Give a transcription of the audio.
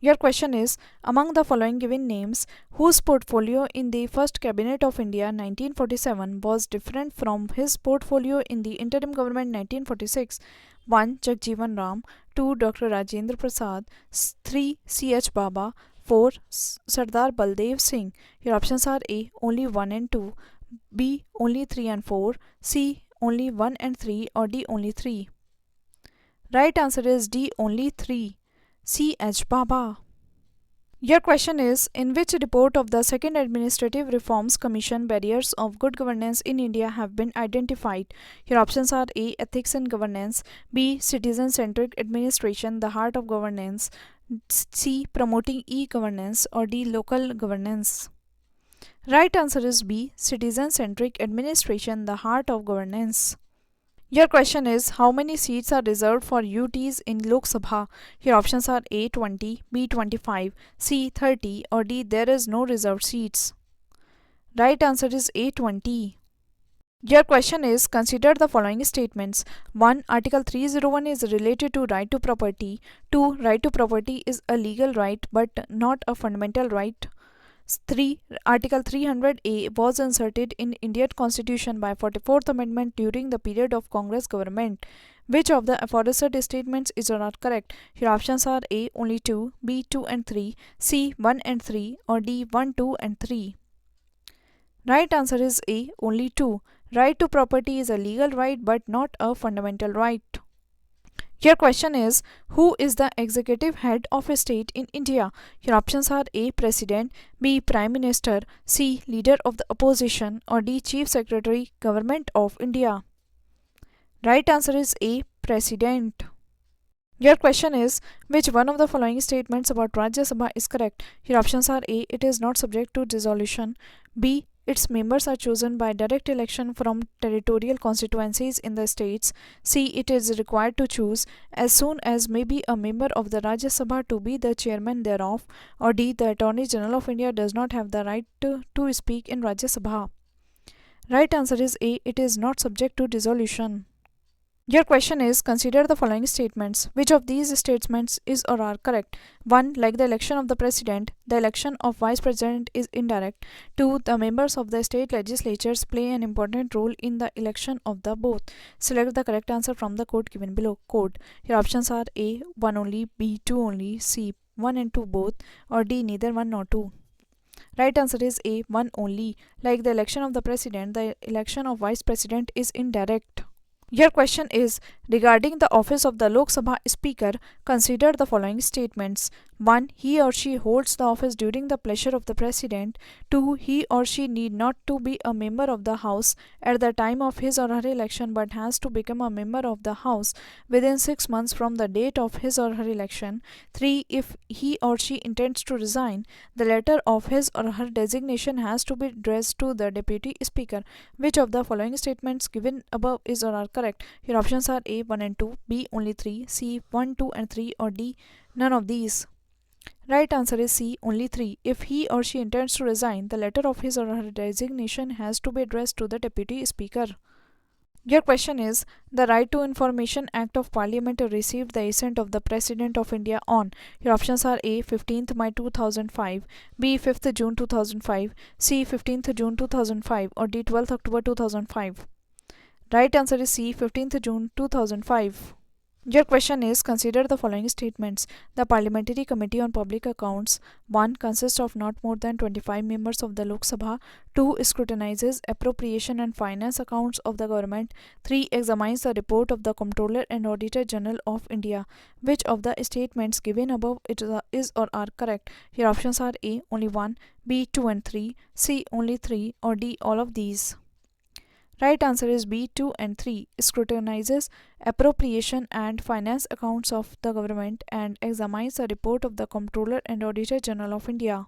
Your question is, among the following given names, whose portfolio in the first cabinet of India 1947 was different from his portfolio in the interim government 1946? 1. Jagjeevan Ram, 2. Dr. Rajendra Prasad, 3. C.H. Baba, 4. Sardar Baldev Singh. Your options are A. Only 1 and 2, B. Only 3 and 4, C. Only 1 and 3, or D. Only 3. Right answer is D. Only 3. C.H. Baba. Your question is, in which report of the Second Administrative Reforms Commission barriers of good governance in India have been identified? Your options are A. Ethics and Governance, B. Citizen-centric administration, the heart of governance, C. Promoting e-governance, or D. Local governance. Right answer is B. Citizen-centric administration, the heart of governance. Your question is, how many seats are reserved for UTs in Lok Sabha? Your options are A. 20, B. 25, C. 30, or D. There is no reserved seats. Right answer is A. 20. Your question is, consider the following statements. 1. Article 301 is related to right to property. 2. Right to property is a legal right but not a fundamental right. 3. Article 300A was inserted in Indian Constitution by 44th Amendment during the period of Congress government. Which of the aforesaid statements is or not correct? Your options are A. Only 2, B. 2 and 3, C. 1 and 3, or D. 1, 2 and 3. Right answer is A. Only 2. Right to property is a legal right but not a fundamental right. Your question is, who is the executive head of a state in India? Your options are A. President, B. Prime Minister, C. Leader of the opposition, or D. Chief Secretary, Government of India. Right answer is A. President. Your question is, which one of the following statements about Rajya Sabha is correct? Your options are A. It is not subject to dissolution, B. Its members are chosen by direct election from territorial constituencies in the states, C. It is required to choose as soon as may be a member of the Rajya Sabha to be the chairman thereof, or D. The Attorney General of India does not have the right to speak in Rajya Sabha. Right answer is A. It is not subject to dissolution. Your question is, consider the following statements. Which of these statements is or are correct? 1. Like the election of the president, the election of vice president is indirect. 2. The members of the state legislatures play an important role in the election of the both. Select the correct answer from the code given below. Code. Your options are A. 1 only, B. 2 only, C. 1 and 2 both, or D. Neither 1 nor 2. Right answer is A. 1 only. Like the election of the president, the election of vice president is indirect. Your question is, regarding the office of the Lok Sabha Speaker, consider the following statements. 1. He or she holds the office during the pleasure of the President. 2. He or she need not to be a member of the House at the time of his or her election but has to become a member of the House within 6 months from the date of his or her election. 3. If he or she intends to resign, the letter of his or her designation has to be addressed to the Deputy Speaker. Which of the following statements given above is or are correct? Your options are A. 1 and 2, B. Only 3, C. 1, 2 and 3, or D. None of these. Right answer is C. Only 3. If he or she intends to resign, the letter of his or her designation has to be addressed to the Deputy Speaker. Your question is, the Right to Information Act of Parliament received the assent of the President of India on. Your options are A. 15th May 2005, B. 5th June 2005, C. 15th June 2005, or D. 12th October 2005. Right answer is C. 15th June 2005. Your question is, consider the following statements. The Parliamentary Committee on Public Accounts 1. Consists of not more than 25 members of the Lok Sabha. 2. Scrutinizes appropriation and finance accounts of the government. 3. Examines the report of the Comptroller and Auditor General of India. Which of the statements given above is or are correct? Your options are A. Only 1, B. 2 and 3, C. Only 3, or D. All of these. Right answer is B. 2 and 3. Scrutinizes appropriation and finance accounts of the government and examines the report of the Comptroller and Auditor General of India.